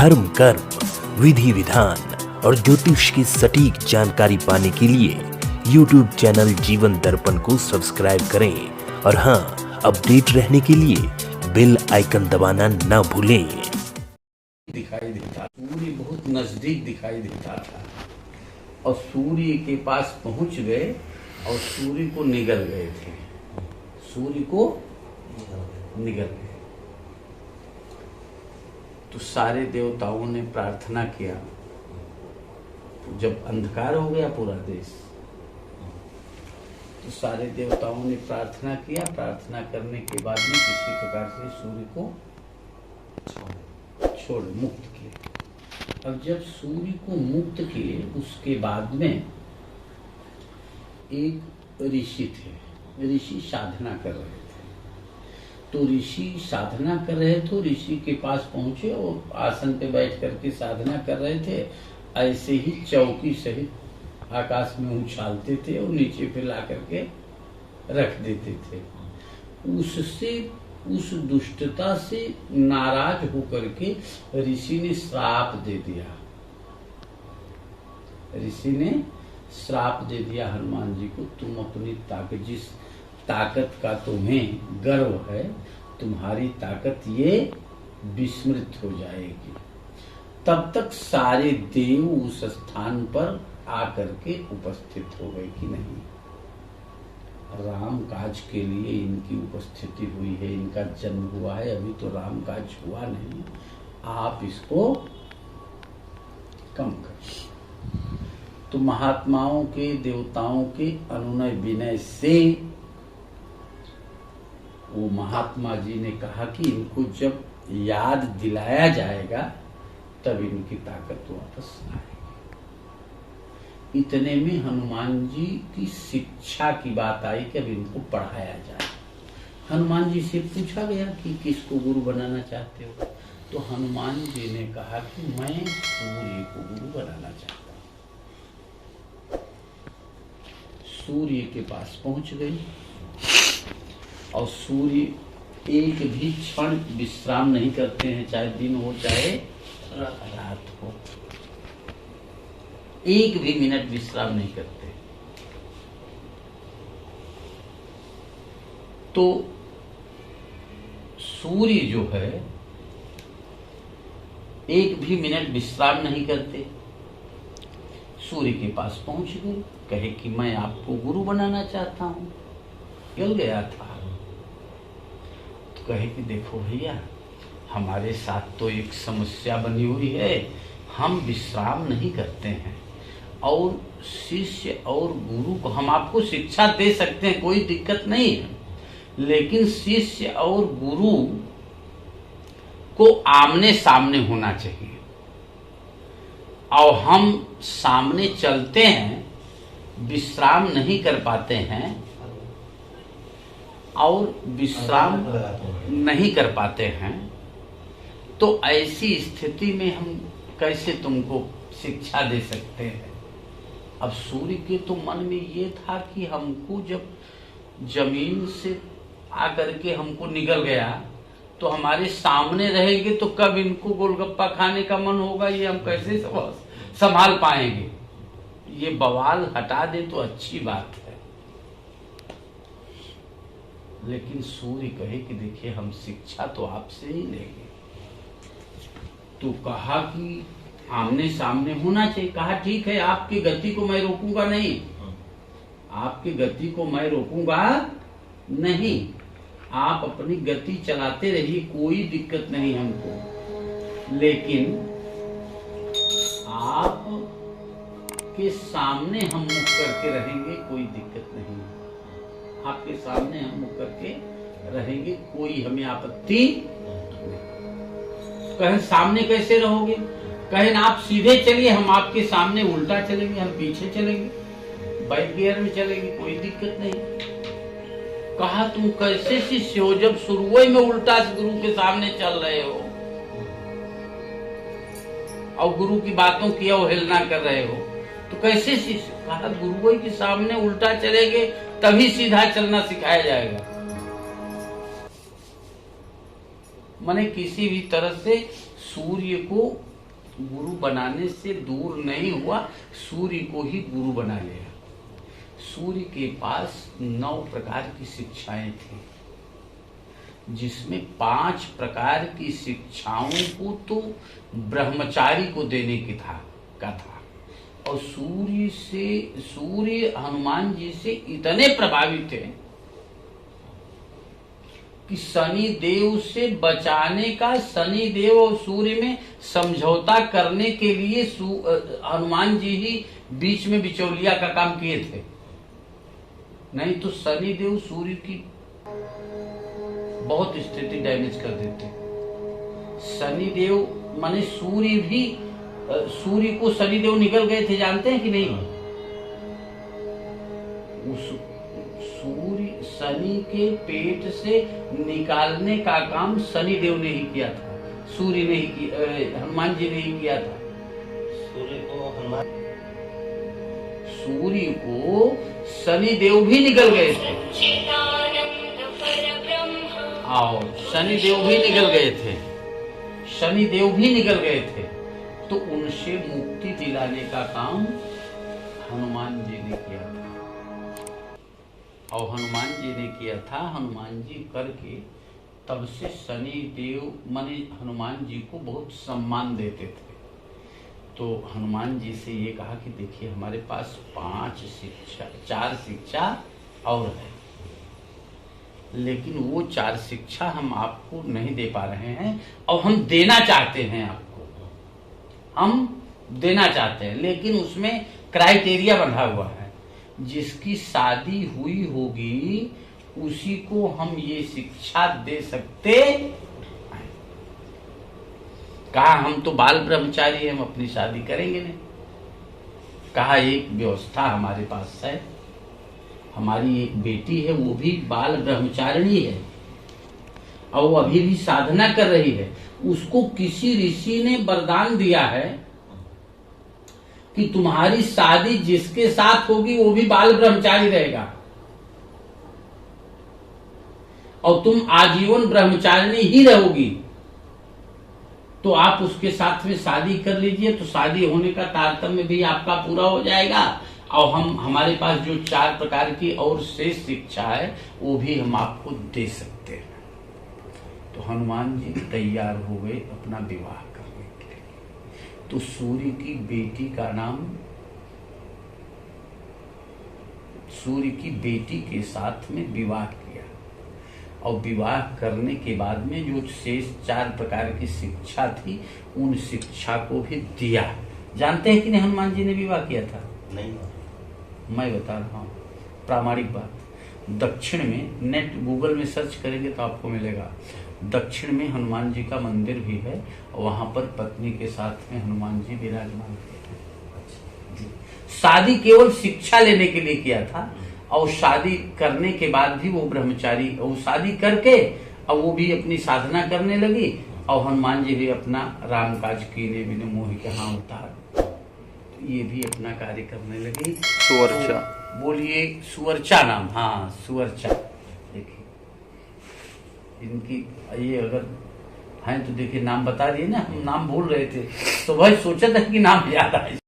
धर्म, कर्म, विधि विधान और ज्योतिष की सटीक जानकारी पाने के लिए YouTube चैनल जीवन दर्पण को सब्सक्राइब करें और हाँ, अपडेट रहने के लिए बेल आइकन दबाना ना भूलें। दिखाई देता, सूर्य बहुत नजदीक दिखाई देता था और सूर्य के पास पहुंच गए और सूर्य को निगल गए थे, सूर्य को निगल गए। तो सारे देवताओं ने प्रार्थना किया। जब अंधकार हो गया पूरा देश, तो सारे देवताओं ने प्रार्थना किया। प्रार्थना करने के बाद में किसी प्रकार से सूर्य को छोड़ मुक्त किए। अब जब सूर्य को मुक्त किए, उसके बाद में एक ऋषि थे। ऋषि साधना कर रहे थे। तो ऋषि साधना कर रहे थे, ऋषि के पास पहुंचे और आसन पे बैठ करके साधना कर रहे थे। ऐसे ही चौकी सहित आकाश में उछालते थे और नीचे पे ला करके रख देते थे। उससे, उस दुष्टता से नाराज होकर के ऋषि ने श्राप दे दिया। ऋषि ने श्राप दे दिया हनुमान जी को, तुम अपनी ताकत, जिस ताकत का तुम्हें गर्व है, तुम्हारी ताकत ये विस्मृत हो जाएगी। तब तक सारे देव उस स्थान पर आकर के उपस्थित हो गए कि नहीं, राम काज के लिए इनकी उपस्थिति हुई है, इनका जन्म हुआ है, अभी तो राम काज हुआ नहीं, आप इसको कम करें। तो महात्माओं के, देवताओं के अनुनय विनय से वो महात्मा जी ने कहा कि इनको जब याद दिलाया जाएगा तब इनकी ताकत वापस आएगी। इतने में हनुमान जी की शिक्षा की बात आई कि अब इनको पढ़ाया जाए। हनुमान जी से पूछा गया कि किसको गुरु बनाना चाहते हो? तो हनुमान जी ने कहा कि मैं सूर्य को गुरु बनाना चाहता हूं। सूर्य के पास पहुंच गई और सूर्य एक भी क्षण विश्राम नहीं करते हैं, चाहे दिन हो चाहे रात हो, एक भी मिनट विश्राम नहीं करते। तो सूर्य जो है एक भी मिनट विश्राम नहीं करते। सूर्य के पास पहुंच गए, कहे कि मैं आपको गुरु बनाना चाहता हूं। चल गया था तो कहे कि देखो भैया, हमारे साथ तो एक समस्या बनी हुई है, हम विश्राम नहीं करते हैं और शिष्य और गुरु को हम आपको शिक्षा दे सकते हैं, कोई दिक्कत नहीं है, लेकिन शिष्य और गुरु को आमने सामने होना चाहिए। और हम सामने चलते हैं, विश्राम नहीं कर पाते हैं और विश्राम नहीं कर पाते हैं, तो ऐसी स्थिति में हम कैसे तुमको शिक्षा दे सकते हैं? अब सूर्य के तो मन में ये था कि हमको जब जमीन से आकर के हमको निगल गया तो हमारे सामने रहेंगे तो कब इनको गोलगप्पा खाने का मन होगा, ये हम कैसे संभाल पाएंगे? ये बवाल हटा दे तो अच्छी बात है। लेकिन सूर्य कहे कि देखिए, हम शिक्षा तो आपसे ही लेंगे। तो कहा कि आमने सामने होना चाहिए। कहा ठीक है, आपकी गति को मैं रोकूंगा नहीं, आपकी गति को मैं रोकूंगा नहीं, आप अपनी गति चलाते रहिए, कोई दिक्कत नहीं हमको, लेकिन आप के सामने हम मुख करके रहेंगे, कोई दिक्कत नहीं, आपके सामने हम मुख करके रहेंगे, कोई हमें आपत्ति। कहे सामने कैसे रहोगे? कहे ना, आप सीधे चलिए, हम आपके सामने उल्टा चलेंगे, हम पीछे चलेंगे, बैक गियर में चलेंगे, कोई दिक्कत नहीं। कहा तुम कैसे शिष्य हो जब शुरू में उल्टा गुरु के सामने चल रहे हो और गुरु की बातों की अवहेलना कर रहे हो, तो कैसे शिष्य? कहा गुरु के सामने उल्टा चलेंगे तभी सीधा चलना सिखाया जाएगा। माने किसी भी तरह से सूर्य को गुरु बनाने से दूर नहीं हुआ, सूर्य को ही गुरु बना लिया। सूर्य के पास 9 प्रकार की शिक्षाएं थी, जिसमें 5 प्रकार की शिक्षाओं को तो ब्रह्मचारी को देने की था। और सूर्य हनुमान जी से इतने प्रभावित थे कि शनि देव से बचाने का, शनि देव और सूर्य में समझौता करने के लिए हनुमान जी ही बीच में बिचौलिया का काम किए थे। नहीं तो शनि देव सूर्य की बहुत स्थिति डैमेज कर देते। शनि देव माने सूर्य को शनि देव निकल गए थे, जानते हैं कि नहीं? उस शनि के पेट से निकालने का काम शनि देव ने ही किया था, सूर्य ने ही किया, हनुमान जी ने ही किया था। सूर्य को शनि देव भी निकल गए थे, और शनि देव भी निकल गए थे, शनि देव भी निकल गए थे। तो उनसे मुक्ति दिलाने का काम हनुमान जी ने किया था, और हनुमान जी ने किया था। हनुमान जी करके तब से शनि देव माने हनुमान जी को बहुत सम्मान देते थे। तो हनुमान जी से ये कहा कि देखिए हमारे पास 4 शिक्षा और है, लेकिन वो 4 शिक्षा हम आपको नहीं दे पा रहे हैं, और हम देना चाहते हैं आपको, हम देना चाहते हैं, लेकिन उसमें क्राइटेरिया बंधा हुआ है। जिसकी शादी हुई होगी उसी को हम ये शिक्षा दे सकते। कहा हम तो बाल ब्रह्मचारी, हम अपनी शादी करेंगे नहीं। कहा एक व्यवस्था हमारे पास है, हमारी एक बेटी है, वो भी बाल ब्रह्मचारिणी है, और वो अभी भी साधना कर रही है। उसको किसी ऋषि ने वरदान दिया है कि तुम्हारी शादी जिसके साथ होगी वो भी बाल ब्रह्मचारी रहेगा, और तुम आजीवन ब्रह्मचारिणी ही रहोगी। तो आप उसके साथ में शादी कर लीजिए, तो शादी होने का तारतम्य भी आपका पूरा हो जाएगा, और हमारे पास जो 4 प्रकार की और शेष शिक्षा है वो भी हम आपको दे सकते हैं। तो हनुमान जी तैयार हो गए अपना विवाह करने के लिए। तो सूर्य की बेटी का नाम, सूर्य की बेटी के साथ में विवाह किया, और विवाह करने के बाद में जो शेष 4 प्रकार की शिक्षा थी उन शिक्षा को भी दिया। जानते हैं कि नहीं हनुमान जी ने विवाह किया था? नहीं, मैं बता रहा हूँ प्रामाणिक बात। दक्षिण में, नेट गूगल में सर्च करेंगे तो आपको मिलेगा, दक्षिण में हनुमान जी का मंदिर भी है, और वहां पर पत्नी के साथ में हनुमान जी विराजमान थे। शादी केवल शिक्षा लेने के लिए किया था, और शादी करने के बाद भी वो ब्रह्मचारी, और शादी करके अब वो भी अपनी साधना करने लगी, और हनुमान जी भी अपना राम काज कीने बिन मोहि के हाँ उतार, ये भी अपना कार्य करने लगी। सुवर्चा, तो बोलिए सुवर्चा नाम, हाँ सुवर्चा। देखिए इनकी ये अगर हैं तो देखिए नाम बता दिए ना, हम नाम भूल रहे थे तो भाई सोचा था कि नाम याद आए।